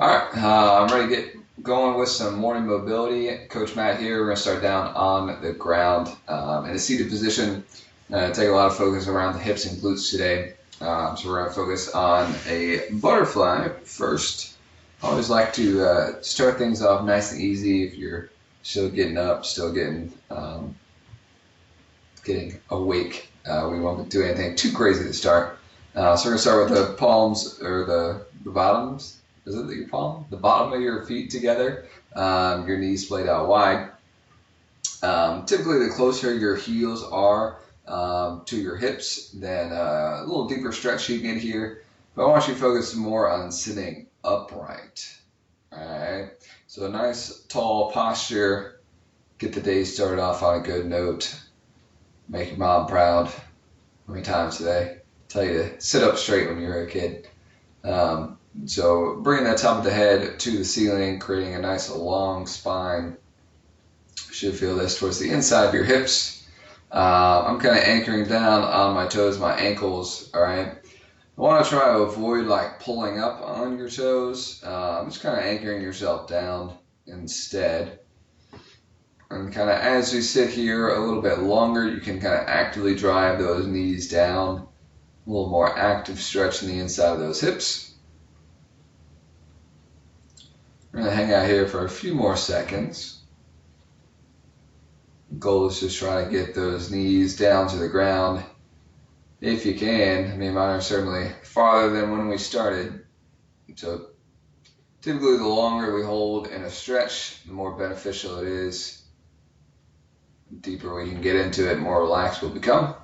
All right, I'm ready to get going with some morning mobility. Coach Matt here. We're going to start down on the ground in a seated position. Take a lot of focus around the hips and glutes today. So we're going to focus on a butterfly first. I always like to start things off nice and easy. If you're still getting up, still getting awake, we won't do anything too crazy to start. So we're going to start with the palms or the bottoms. Is it your palm? The bottom of your feet together, your knees splayed out wide. Typically, the closer your heels are to your hips, then a little deeper stretch you get here. But I want you to focus more on sitting upright. All right. So a nice tall posture. Get the day started off on a good note. Make your mom proud. How many times today? Tell you to sit up straight when you were a kid. So bringing that top of the head to the ceiling, creating a nice long spine. You should feel this towards the inside of your hips. I'm kind of anchoring down on my toes, my ankles, all right? I want to try to avoid like pulling up on your toes. I'm just kind of anchoring yourself down instead. And kind of as we sit here a little bit longer, you can kind of actively drive those knees down. A little more active stretch in the inside of those hips. We're going to hang out here for a few more seconds. The goal is just try to get those knees down to the ground if you can. I mean, mine are certainly farther than when we started. So typically the longer we hold in a stretch, the more beneficial it is. The deeper we can get into it, the more relaxed we'll become.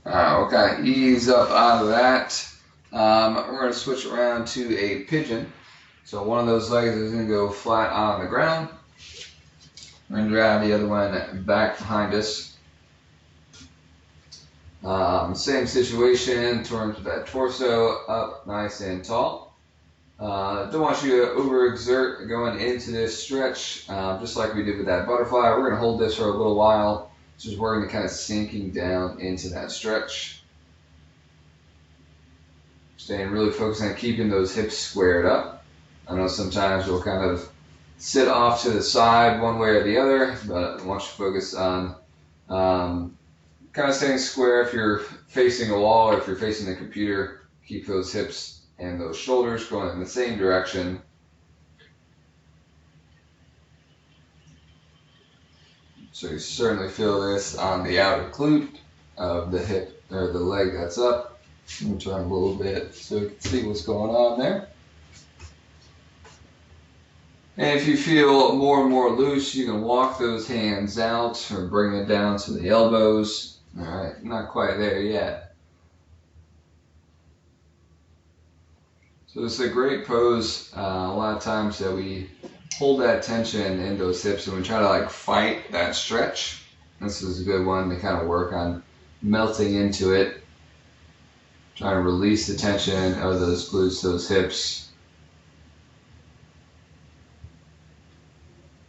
We'll kind of ease up out of that. We're going to switch around to a pigeon. So one of those legs is going to go flat on the ground. We're going to grab the other one back behind us. Same situation, turn that torso up nice and tall. Don't want you to overexert going into this stretch, just like we did with that butterfly. We're going to hold this for a little while. Just working to kind of sinking down into that stretch. Staying really focused on keeping those hips squared up. I know sometimes we'll kind of sit off to the side one way or the other, but I want you to focus on kind of staying square. If you're facing a wall or if you're facing the computer, keep those hips and those shoulders going in the same direction. So you certainly feel this on the outer glute of the hip or the leg that's up. I'm going to turn a little bit so you can see what's going on there. And if you feel more and more loose, you can walk those hands out or bring it down to the elbows. All right, not quite there yet. So this is a great pose. A lot of times that we hold that tension in those hips and we try to like fight that stretch. This is a good one to kind of work on melting into it. Trying to release the tension of those glutes, those hips.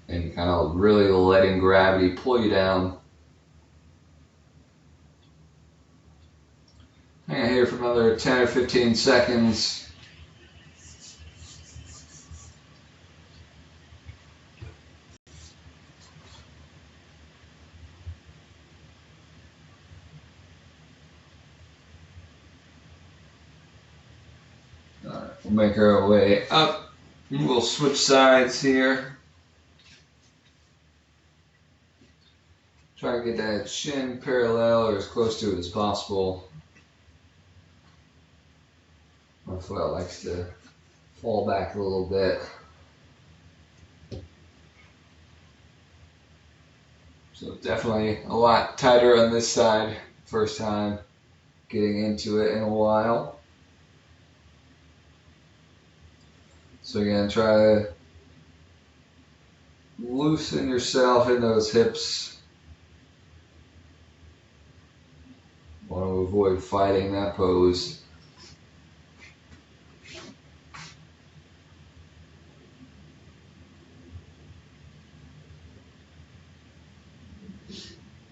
And kind of really letting gravity pull you down. Hang out here for another 10 or 15 seconds. We'll make our way up. We'll switch sides here. Try to get that shin parallel or as close to it as possible. My foot likes to fall back a little bit. So definitely a lot tighter on this side. First time getting into it in a while. So again, try to loosen yourself in those hips. Want to avoid fighting that pose.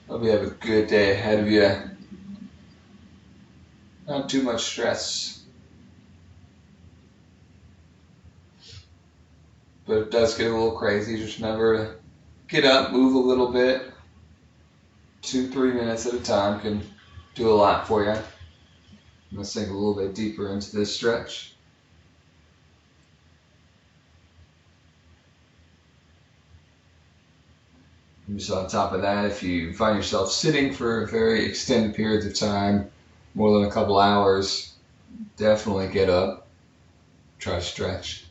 Hope you have a good day ahead of you. Not too much stress. but it does get a little crazy. Just remember to get up, move a little bit. 2-3 minutes at a time can do a lot for you. Let's sink a little bit deeper into this stretch. And just on top of that, if you find yourself sitting for very extended periods of time, more than a couple hours, definitely get up, try to stretch.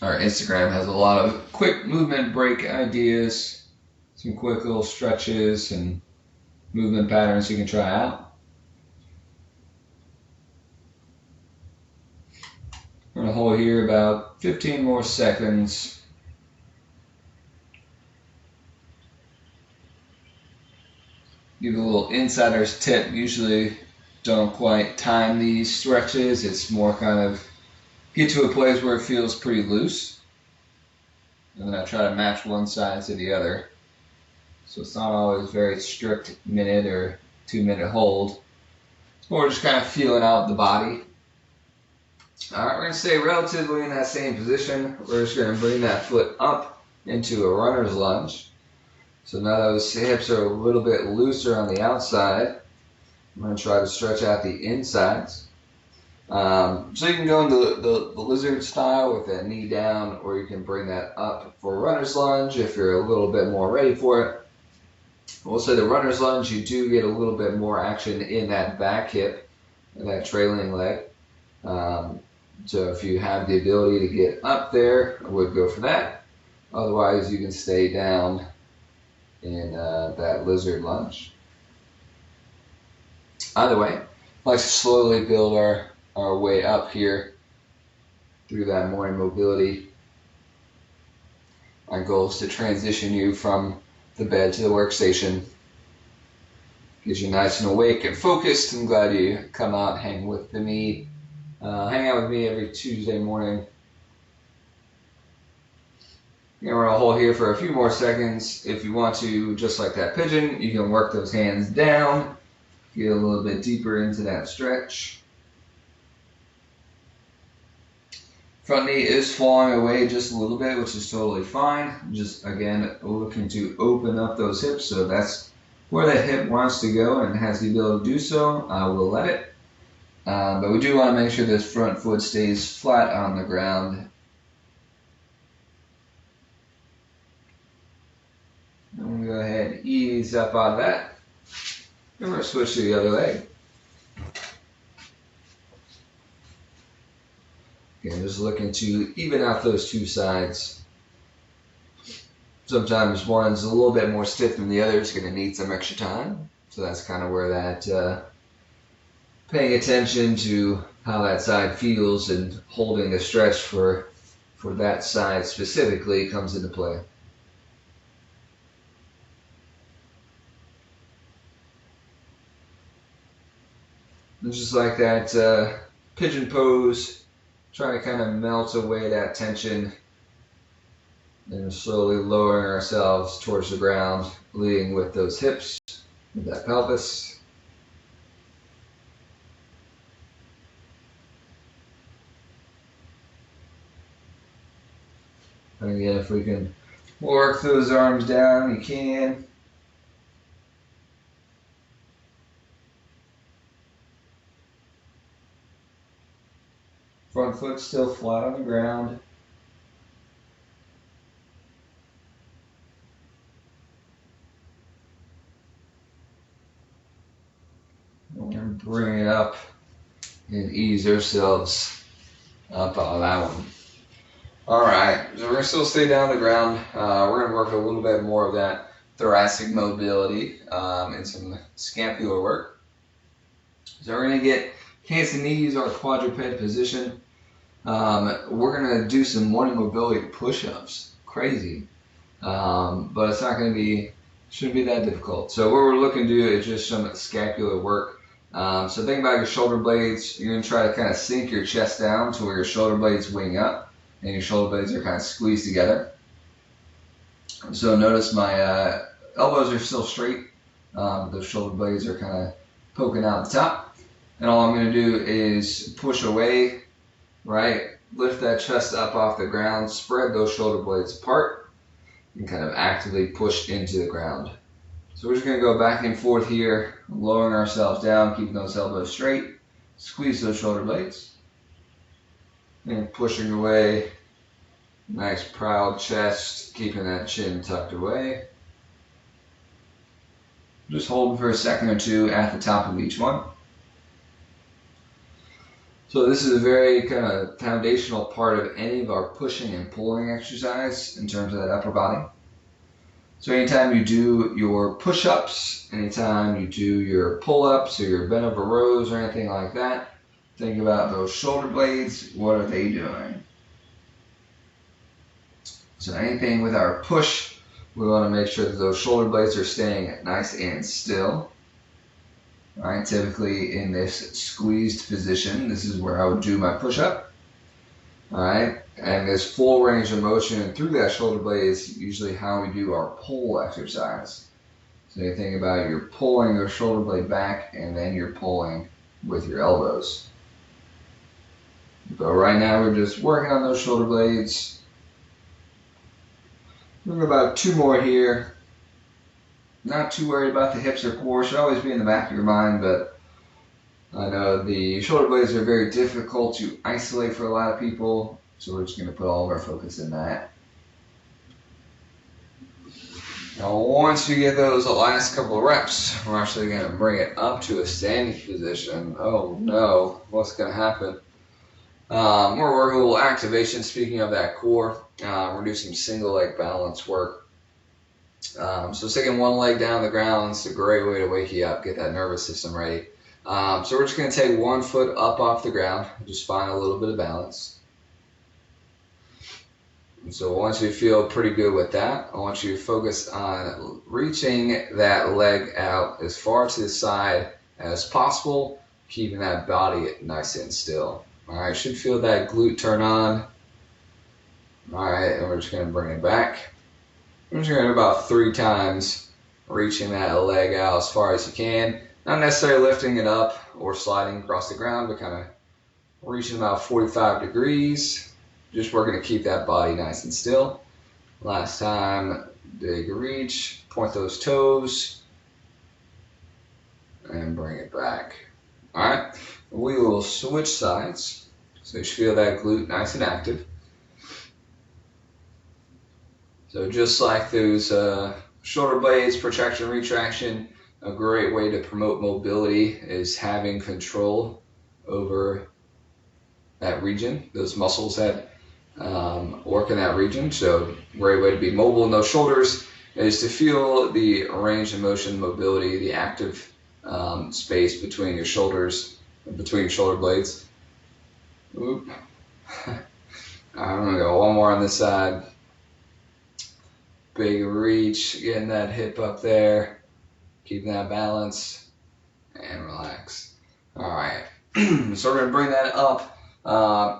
Our Instagram has a lot of quick movement break ideas, some quick little stretches and movement patterns you can try out. We're going to hold here about 15 more seconds. Give a little insider's tip. Usually don't quite time these stretches. It's more kind of get to a place where it feels pretty loose. And then I try to match one side to the other. So it's not always very strict minute or 2-minute hold. It's more just kind of feeling out the body. Alright, we're going to stay relatively in that same position. We're just going to bring that foot up into a runner's lunge. So now those hips are a little bit looser on the outside. I'm going to try to stretch out the insides. So you can go into the lizard style with that knee down, or you can bring that up for a runner's lunge if you're a little bit more ready for it. We'll say the runner's lunge, you do get a little bit more action in that back hip and that trailing leg. So if you have the ability to get up there, I would go for that. Otherwise, you can stay down in that lizard lunge. Either way, let's slowly build our way up here through that morning mobility. Our goal is to transition you from the bed to the workstation. Get you nice and awake and focused. I'm glad you come out and hang with me. Hang out with me every Tuesday morning. And we're going to hold here for a few more seconds. If you want to, just like that pigeon, you can work those hands down. Get a little bit deeper into that stretch. Front knee is falling away just a little bit, which is totally fine. Just, again, looking to open up those hips. So that's where the hip wants to go and has the ability to do so. I will let it. But we do want to make sure this front foot stays flat on the ground. I'm going to go ahead and ease up on that. And we're going to switch to the other leg. Again, just looking to even out those two sides. Sometimes one's a little bit more stiff than the other. It's going to need some extra time. So that's kind of where that paying attention to how that side feels and holding the stretch for that side specifically comes into play. And just like that pigeon pose, trying to kind of melt away that tension and slowly lowering ourselves towards the ground, leading with those hips, with that pelvis. And again, if we can work those arms down, you can. Front foot still flat on the ground. And bring it up and ease ourselves up on that one. Alright, so we're going to still stay down on the ground. We're going to work a little bit more of that thoracic mobility and some scapular work. So we're going to get hands and knees, our quadruped position. We're going to do some morning mobility push-ups. Crazy. But it's not going to be, shouldn't be that difficult. So what we're looking to do is just some scapular work. So think about your shoulder blades. You're going to try to kind of sink your chest down to where your shoulder blades wing up and your shoulder blades are kind of squeezed together. So notice my elbows are still straight. The shoulder blades are kind of poking out the top. And all I'm going to do is push away, right? Lift that chest up off the ground, spread those shoulder blades apart, and kind of actively push into the ground. So we're just going to go back and forth here, lowering ourselves down, keeping those elbows straight, squeeze those shoulder blades, and pushing away. Nice proud chest, keeping that chin tucked away. Just holding for a second or two at the top of each one. So this is a very kind of foundational part of any of our pushing and pulling exercise in terms of that upper body. So anytime you do your push-ups, anytime you do your pull-ups or your bent over rows or anything like that, think about those shoulder blades. What are they doing? So anything with our push, we want to make sure that those shoulder blades are staying nice and still. All right, typically in this squeezed position, this is where I would do my push-up. All right, and this full range of motion through that shoulder blade is usually how we do our pull exercise. So you think about you're pulling your shoulder blade back and then you're pulling with your elbows. But right now we're just working on those shoulder blades. We're doing about 2 more here. Not too worried about the hips or core. Should always be in the back of your mind, but I know the shoulder blades are very difficult to isolate for a lot of people, so we're just going to put all of our focus in that. Now once you get those last couple of reps, we're actually going to bring it up to a standing position. Oh no, what's going to happen? We're working a little activation, speaking of that core. We're doing some single leg balance work. So sticking one leg down on the ground is a great way to wake you up, get that nervous system ready. So we're just going to take 1 foot up off the ground, just find a little bit of balance. And so once you feel pretty good with that, I want you to focus on reaching that leg out as far to the side as possible, keeping that body nice and still. All right, should feel that glute turn on. All right, and we're just going to bring it back. We're just going to do about 3 times, reaching that leg out as far as you can. Not necessarily lifting it up or sliding across the ground, but kind of reaching about 45 degrees. Just working to keep that body nice and still. Last time, big reach, point those toes, and bring it back. All right, we will switch sides. So you should feel that glute nice and active. So just like those shoulder blades, protraction, retraction, a great way to promote mobility is having control over that region, those muscles that work in that region. So a great way to be mobile in those shoulders is to feel the range of motion, mobility, the active space between your shoulders, between your shoulder blades. Oop. I'm going to go one more on this side. Big reach, getting that hip up there, keeping that balance, and relax. All right, so we're going to bring that up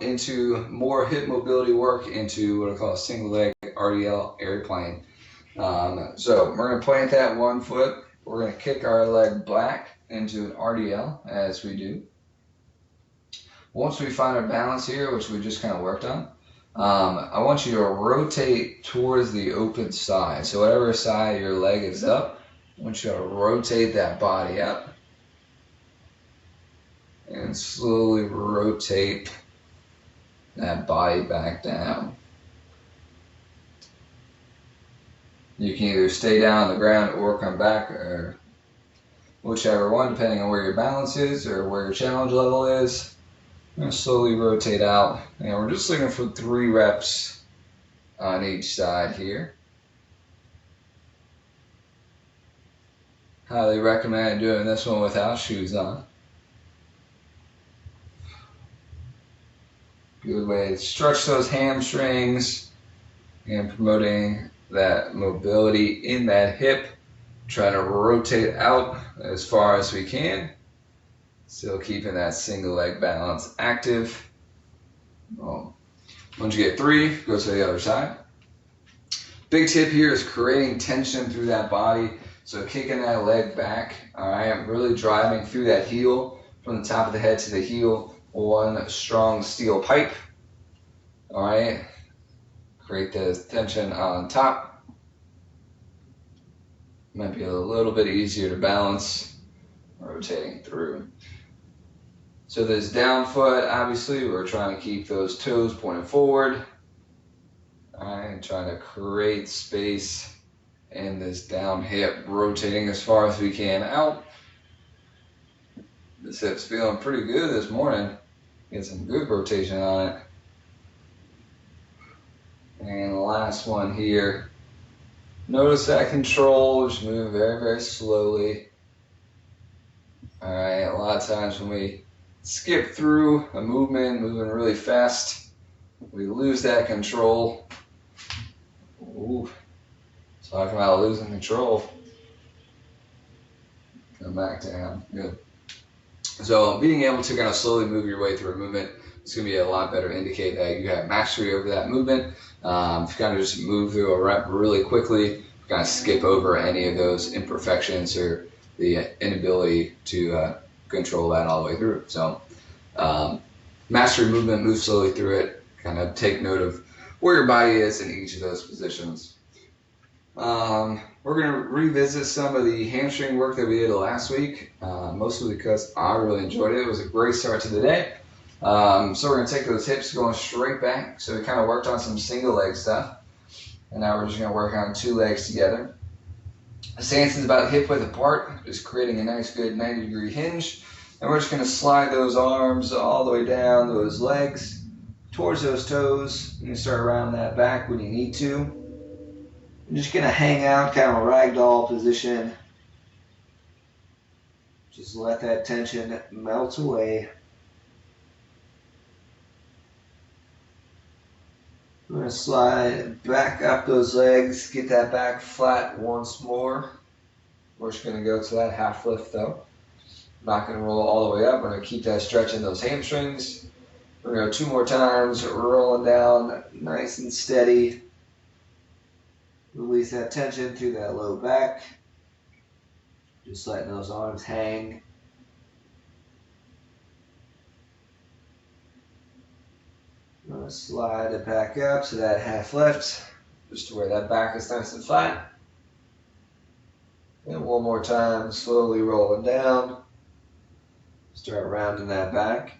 into more hip mobility work, into what I call a single leg RDL airplane. So we're going to plant that 1 foot. We're going to kick our leg back into an RDL as we do. Once we find our balance here, which we just kind of worked on, I want you to rotate towards the open side. So whatever side your leg is up, I want you to rotate that body up and slowly rotate that body back down. You can either stay down on the ground or come back, or whichever one, depending on where your balance is or where your challenge level is. I'm going to slowly rotate out, and we're just looking for 3 reps on each side here. Highly recommend doing this one without shoes on. Good way to stretch those hamstrings and promoting that mobility in that hip. Try to rotate out as far as we can. Still keeping that single leg balance active. Once you get 3, go to the other side. Big tip here is creating tension through that body. So kicking that leg back, all right, really driving through that heel from the top of the head to the heel. One strong steel pipe, all right. Create the tension on top. Might be a little bit easier to balance, rotating through. So this down foot, obviously, we're trying to keep those toes pointing forward. All right, trying to create space in this down hip, rotating as far as we can out. This hip's feeling pretty good this morning. Get some good rotation on it. And the last one here. Notice that control, just moving very, very slowly. All right, a lot of times when we skip through a movement, moving really fast, we lose that control. Ooh, talking about losing control. Come back down, good. So being able to kind of slowly move your way through a movement is going to be a lot better indicate that you have mastery over that movement. If you kind of just move through a rep really quickly, kind of skip over any of those imperfections or the inability to control that all the way through. So mastery movement, move slowly through it, kind of take note of where your body is in each of those positions. We're going to revisit some of the hamstring work that we did last week, mostly because I really enjoyed it. It was a great start to the day. So we're going to take those hips going straight back. So we kind of worked on some single leg stuff. And now we're just going to work on 2 legs together. The stance is about hip width apart, just creating a nice good 90-degree hinge. And we're just going to slide those arms all the way down those legs towards those toes. You can start around that back when you need to. I'm just going to hang out, kind of a ragdoll position. Just let that tension melt away. I'm going to slide back up those legs, get that back flat once more. We're just going to go to that half lift though. Not going to roll all the way up. We're going to keep that stretch in those hamstrings. We're going to go 2 more times, rolling down nice and steady. Release that tension through that low back. Just letting those arms hang. I'm going to slide it back up to that half lift, just to where that back is nice and flat. And one more time, slowly rolling down. Start rounding that back.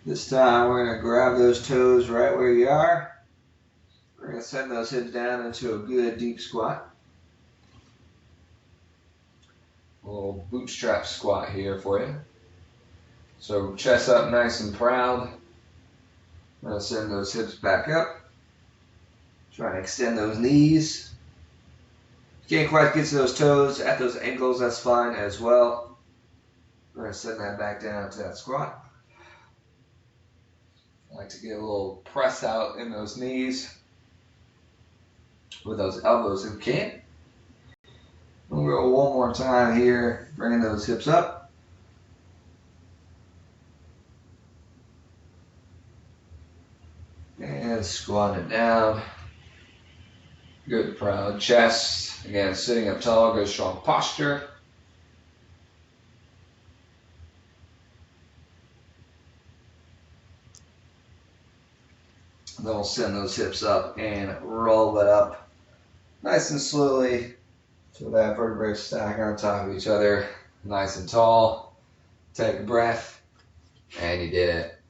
This time we're going to grab those toes right where you are. We're going to send those hips down into a good deep squat. A little bootstrap squat here for you. So chest up nice and proud. I'm going to send those hips back up. Try and extend those knees. If you can't quite get to those toes at those ankles, that's fine as well. We're going to send that back down to that squat. I like to get a little press out in those knees with those elbows if you can. We'll go one more time here, bringing those hips up. And squatting it down. Good proud chest. Again, sitting up tall, good strong posture. Then we'll send those hips up and roll it up nice and slowly so that vertebrae stack on top of each other, nice and tall. Take a breath, and you did it.